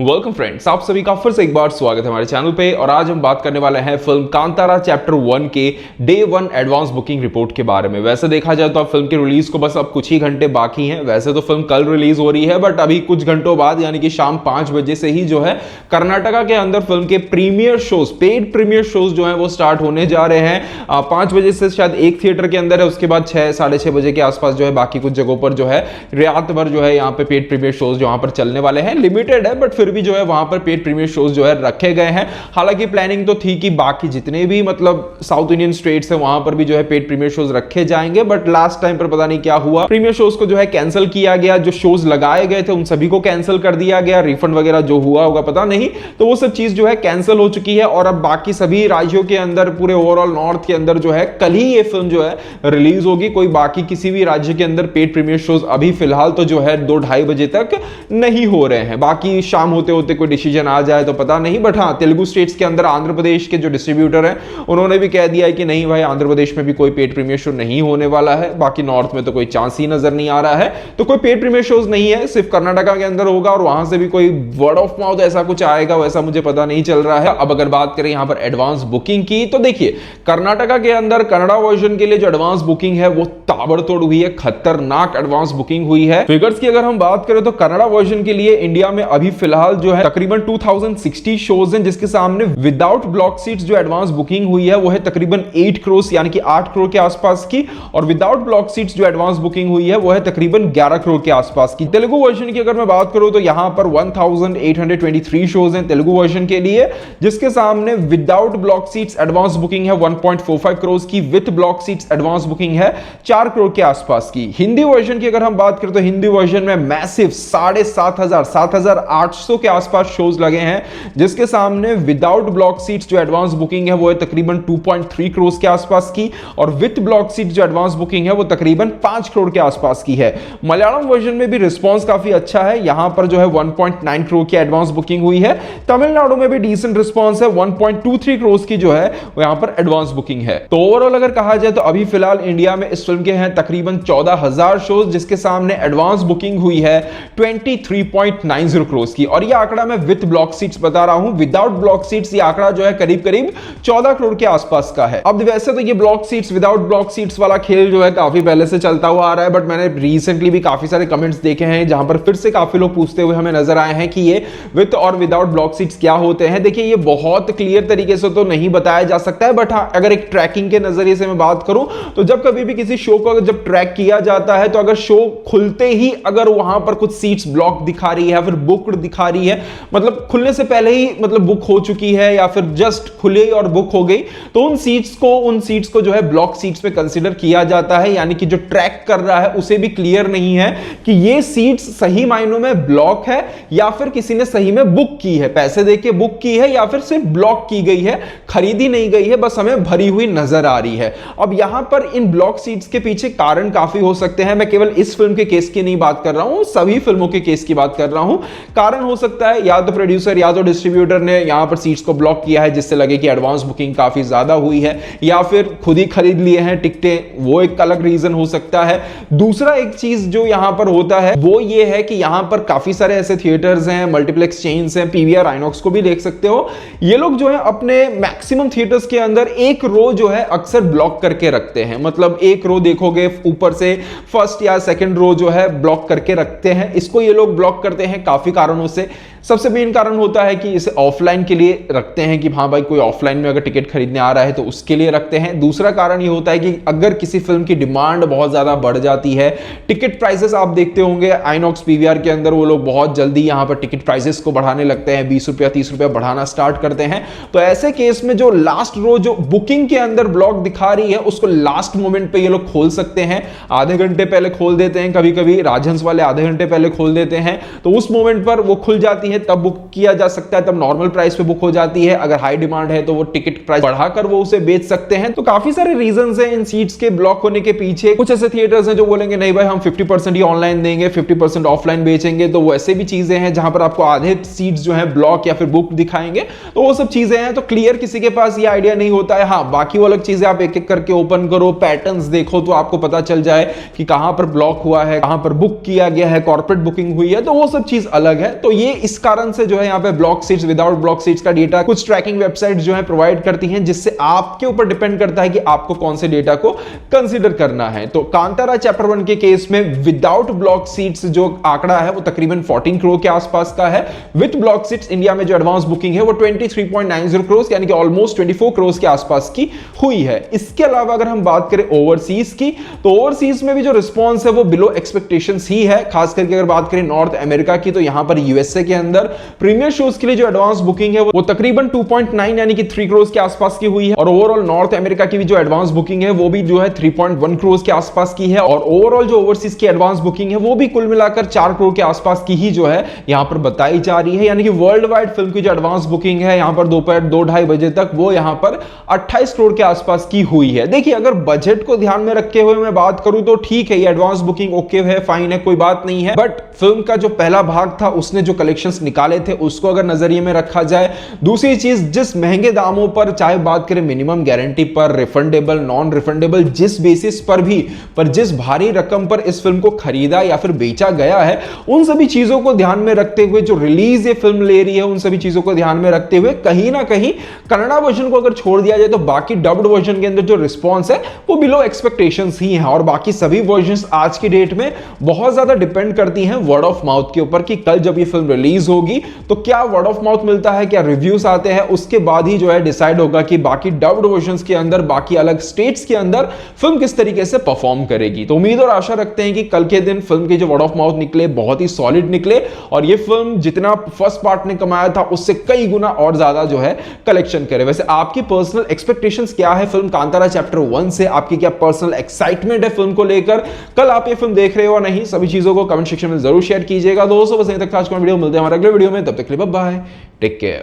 Welcome friends, आप सभी का फिर से एक बार स्वागत है हमारे चैनल पे। और आज हम बात करने वाले हैं फिल्म कांतारा चैप्टर 1 के डे 1 एडवांस बुकिंग रिपोर्ट के बारे में। वैसे देखा जाए तो अब फिल्म की रिलीज को बस अब कुछ ही घंटे बाकी हैं। वैसे तो फिल्म कल रिलीज हो रही है, बट अभी कुछ घंटों बाद यानी कि शाम 5 बजे से ही जो है कर्नाटका के अंदर फिल्म के premiere shows, paid premiere shows जो है वो स्टार्ट होने जा रहे हैं। 5 बजे से शायद एक थिएटर के अंदर है, उसके बाद 6 साढ़े 6 बजे के आसपास जो है बाकी कुछ जगहों पर जो है रात भर जो है यहाँ पे पेड प्रीमियर शोज जो वहां पर चलने वाले हैं। लिमिटेड है बट फिर भी जो है वहां पर पेड प्रीमियर शोज जो है रखे गए हैं। हालांकि प्लानिंग तो थी कि बाकी जितने भी मतलब साउथ इंडियन स्टेट्स हैं वहां पर भी जो है पेड प्रीमियर शोज रखे जाएंगे, बट लास्ट टाइम पर पता नहीं क्या हुआ, प्रीमियर शोज को जो है कैंसिल किया गया। जो शोज लगाए गए थे उन सभी को कैंसिल कर दिया गया। रिफंड वगैरह जो हुआ होगा पता नहीं, तो वो सब चीज जो है कैंसिल हो चुकी है। और अब बाकी सभी राज्यों के अंदर, पूरे ओवरऑल नॉर्थ के अंदर जो है कल ही ये फिल्म जो है रिलीज होगी। कोई बाकी किसी भी राज्य के अंदर पेड प्रीमियर शोज अभी फिलहाल तो जो है 2-2:30 बजे तक नहीं हो रहे हैं। बाकी शाम होते होते कोई डिसीजन आ जाए तो पता नहीं। बट हाँ, तेलुगु स्टेट्स के अंदर आंध्र प्रदेश के जो डिस्ट्रीब्यूटर हैं उन्होंने भी कह दिया है कि नहीं भाई, आंध्र प्रदेश में भी कोई पेड प्रीमियर शो नहीं होने वाला है। बाकी नॉर्थ में तो कोई चांस ही नजर नहीं आ रहा है, तो कोई पेड प्रीमियर शोज नहीं है, सिर्फ कर्नाटका के अंदर होगा। और वहां से भी कोई वर्ड ऑफ माउथ ऐसा कुछ आएगा वैसा मुझे पता नहीं चल रहा है। अब अगर बात करें यहां पर एडवांस बुकिंग की, तो देखिए कर्नाटका के अंदर कन्नड़ा वर्जन के लिए जो एडवांस बुकिंग है वो ताबड़तोड़ हुई है, खतरनाक एडवांस बुकिंग हुई है। फिगर्स की अगर हम बात करें तो कन्नड़ा वर्जन के लिए इंडिया में अभी फिलहाल जो है तकरीबन 2060 शोज हैं, जिसके सामने विदाउट ब्लॉक सीट्स जो एडवांस बुकिंग हुई है वो है तकरीबन 8 करोड़ यानी कि 8 करोड़ के आसपास की। और विदाउट ब्लॉक सीट्स जो एडवांस बुकिंग हुई है वो है तकरीबन 11 करोड़ के आसपास की। तेलुगु वर्जन की अगर मैं बात करूं तो यहां पर 1823 शोज हैं तेलुगु वर्जन के लिए, जिसके सामने without block seats advance booking है 1.45 करोड़ की, with block seats advance booking है 4 करोड़ के आसपास की। हिंदी वर्जन की अगर हम बात करें तो हिंदी वर्जन में मैसिव 7,500 के आसपास शोज लगे हैं, जिसके सामने विदाउट ब्लॉक सीट्स जो एडवांस बुकिंग है वो है तकरीबन 2.3 करोड़ के आसपास की। और विद ब्लॉक सीट्स जो एडवांस बुकिंग है वो तकरीबन 5 करोड़ के आसपास की है। मलयालम वर्जन में भी रिस्पांस काफी अच्छा है, यहां पर जो है 1.9 करोड़ की एडवांस बुकिंग हुई है। तमिलनाडु में भी डिसेंट रिस्पांस है, 1.23 करोड़ की जो है वो यहां पर एडवांस बुकिंग है। तो ओवरऑल अगर कहा जाए तो अभी फिलहाल इंडिया में इस फिल्म के हैं तकरीबन 14,000 शोज, जिसके सामने एडवांस बुकिंग हुई है 23.90 करोड़ की। और यह आंकड़ा मैं विद ब्लॉक सीट्स बता रहा हूं, विदाउट ब्लॉक सीट्स ये आंकड़ा जो है करीब करीब 14 करोड़ के आसपास का है। अब वैसे तो ये block seats without block seats वाला खेल जो है काफी पहले से चलता हुआ आ रहा है, बट मैंने रिसेंटली भी काफी सारे कमेंट्स देखे हैं जहां पर फिर से काफी लोग पूछते हुए हमें नजर आए हैं कि ये विद और विदाउट ब्लॉक सीट्स क्या होते हैं। देखिए ये बहुत क्लियर तरीके से तो नहीं बताया जा सकता है, बट हाँ अगर एक ट्रैकिंग के नजरिए से मैं बात करूं तो जब कभी भी किसी शो को जब ट्रैक किया जाता है तो अगर शो खुलते ही अगर वहां पर कुछ सीट्स ब्लॉक दिखा रही है, फिर बुक्ड दिखा रही है, मतलब खुलने से पहले ही मतलब बुक हो चुकी है या फिर जस्ट खुले और बुक हो गई, तो उन सीट्स को जो है ब्लॉक सीट्स पे कंसीडर किया जाता है। यानी कि जो ट्रैक कर रहा है उसे भी क्लियर नहीं है कि ये सीट्स सही मायनों में ब्लॉक है या फिर किसी ने सही में बुक की है, पैसे देके बुक की है, या फिर सिर्फ ब्लॉक की गई है, खरीदी नहीं गई है, बस हमें भरी हुई नजर आ रही है। अब यहां पर इन ब्लॉक सीट्स के पीछे कारण काफी हो सकते हैं। मैं केवल इस फिल्म के केस की नहीं बात कर रहा हूं, सभी फिल्मों के केस की बात कर रहा हूं। कारण हो सकता है या तो प्रोड्यूसर या तो डिस्ट्रीब्यूटर ने यहां पर सीट्स को ब्लॉक किया है जिससे लगे कि एडवांस बुकिंग काफी ज्यादा हुई है, या फिर खुद ही खरीद लिए हैं टिकटें, वो एक अलग रीजन हो सकता है। दूसरा एक चीज जो यहां पर होता है वो ये है कि यहां पर काफी सारे ऐसे थिएटर्स हैं, मल्टीप्लेक्स चेन्स हैं, पीवीआर आइनॉक्स को भी देख सकते हो, ये लोग जो है अपने मैक्सिमम थिएटर्स के अंदर एक रो जो है अक्सर ब्लॉक करके रखते हैं। मतलब एक रो देखोगे ऊपर से फर्स्ट या सेकंड रो जो है ब्लॉक करके रखते हैं। इसको ये लोग ब्लॉक करते हैं काफी कारणों से। सबसे मेन कारण होता है कि इसे ऑफलाइन के लिए रखते हैं कि हाँ भाई कोई ऑफलाइन में अगर टिकट खरीदने आ रहा है तो उसके लिए रखते हैं। दूसरा कारण ये होता है कि अगर किसी फिल्म की डिमांड बहुत ज्यादा बढ़ जाती है, टिकट प्राइसेस आप देखते होंगे आइनॉक्स पीवीआर के अंदर वो लोग बहुत जल्दी यहां पर टिकट प्राइसेस को बढ़ाने लगते हैं, 20 रुपया 30 रुपया बढ़ाना स्टार्ट करते हैं। तो ऐसे केस में जो लास्ट रो जो बुकिंग के अंदर ब्लॉक दिखा रही है उसको लास्ट मोमेंट पे ये लोग खोल सकते हैं, आधे घंटे पहले खोल देते हैं, कभी कभी राजहंस वाले आधे घंटे पहले खोल देते हैं, तो उस मोमेंट पर वो खुल जाती है, तब बुक किया जा सकता है, तब नॉर्मल प्राइस पे बुक हो जाती है। अगर हाई डिमांड है तो वो टिकट प्राइस बढ़ाकर वो उसे बेच सकते हैं। तो काफी सारे रीजंस हैं इन सीट्स के ब्लॉक होने के पीछे। कुछ ऐसे थिएटर्स हैं जो बोलेंगे नहीं भाई हम 50% ही ऑनलाइन देंगे, 50% ऑफलाइन बेचेंगे, तो वैसे भी चीजें हैं जहां पर आपको आधे सीट्स जो है ब्लॉक या फिर बुक दिखाएंगे, तो वो सब चीजें हैं। तो क्लियर किसी के पास ये आइडिया नहीं होता है। हाँ बाकी वो अलग चीजें आप एक एक करके ओपन करो, पैटर्न्स देखो तो आपको पता चल जाए कि कहां पर ब्लॉक हुआ है, कहां पर बुक किया गया है, कॉर्पोरेट बुकिंग हुई है, तो वो सब चीज अलग है। तो ये इस कारण से जो है यहाँ पे block seats, without block seats का डेटा कुछ ट्रैकिंग वेबसाइट जो है प्रोवाइड करती हैं, जिससे आपके ऊपर डिपेंड करता है कि आपको कौन से डेटा को कंसीडर करना है। तो कांतारा चैप्टर 1 के केस में विदाउट ब्लॉक सीट्स जो आंकड़ा है वो तकरीबन 14 करोड़ के आसपास का है। विद ब्लॉक सीट्स इंडिया में जो एडवांस बुकिंग है वो 23.90 करोड़ यानी कि ऑलमोस्ट 24 करोड़ के आसपास की हुई है। इसके अलावा अगर हम बात करें ओवरसीज की, तो ओवरसीज में भी जो रिस्पांस है वो बिलो एक्सपेक्टेशंस ही है। खास करके अगर बात करें नॉर्थ अमेरिका की, तो यहां पर यूएसए के अंदर प्रीमियर शोज के लिए जो एडवांस बुकिंग है वो तकरीबन 2.9 यानी कि 3 करोड़ के आसपास की हुई है। और ओवरऑल नॉर्थ अमेरिका की भी जो एडवांस बुकिंग है वो भी जो है 3.1 करोड़ के आसपास की है। और ओवरऑल जो ओवरसीज की एडवांस बुकिंग है वो भी कुल मिलाकर 4 करोड़ के आसपास की ही जो है यहां पर बताई जा रही है। यानी कि वर्ल्ड वाइड फिल्म की जो एडवांस बुकिंग है यहां पर दोपहर 2-2:30 बजे तक वो यहां पर 28 करोड़ के आसपास की हुई है। देखिए, अगर बजट को ध्यान में रखते हुए मैं बात करूं तो ठीक है, ये एडवांस बुकिंग ओके है, फाइन है, कोई बात नहीं है। बट फिल्म का जो पहला भाग था उसने जो कलेक्शंस निकाले थे उसको अगर नजरिए में रखा जाए, दूसरी चीज जिस महंगे दामों पर, चाहे बात करें मिनिमम गारंटी पर, रिफंडेबल, नॉन रिफंडेबल, जिस बेसिस पर भी, पर जिस भारी रकम पर इस फिल्म को खरीदा या फिर बेचा गया है, उन सभी चीजों को ध्यान में रखते हुए, जो रिलीज ये फिल्म ले रही है उन सभी चीजों को ध्यान में रखते हुए, कहीं ना कहीं कन्नड़ा वर्जन को अगर छोड़ दिया जाए तो बाकी डब्ड वर्जन के अंदर जो रिस्पॉन्स है वो बिलो एक्सपेक्टेशंस ही है। और बाकी सभी वर्जन्स आज की डेट में बहुत ज्यादा डिपेंड करती हैं वर्ड ऑफ माउथ के ऊपर कि कल जब ये फिल्म रिलीज होगी तो क्या वर्ड ऑफ माउथ मिलता है, क्या रिव्यूज आते हैं, उसके बाद ही जो है डिसाइड होगा कि बाकी डब्ड वर्जन्स के अंदर, बाकी अलग स्टेट्स के अंदर फिल्म किस तरीके से परफॉर्म करेगी। तो उम्मीद और आशा रखते हैं कि कल के दिन फिल्म के जो वर्ड ऑफ माउथ निकले बहुत ही सॉलिड निकले और ये फिल्म जितना फर्स्ट पार्ट ने कमाया था उससे कई गुना और ज्यादा जो है कलेक्शन करे। वैसे आपकी पर्सनल एक्सपेक्टेशंस क्या है फिल्म कांतारा चैप्टर 1 से? आपकी क्या पर्सनल एक्साइटमेंट है फिल्म को लेकर? कल आप ये फिल्म देख रहे हो या नहीं? सभी चीजों को कमेंट सेक्शन में जरूर शेयर कीजिएगा। दोस्तों बस यहीं तक था आज का वीडियो, मिलते हैं हमारे अगले वीडियो में, तब तक के लिए बाय बाय, टेक केयर।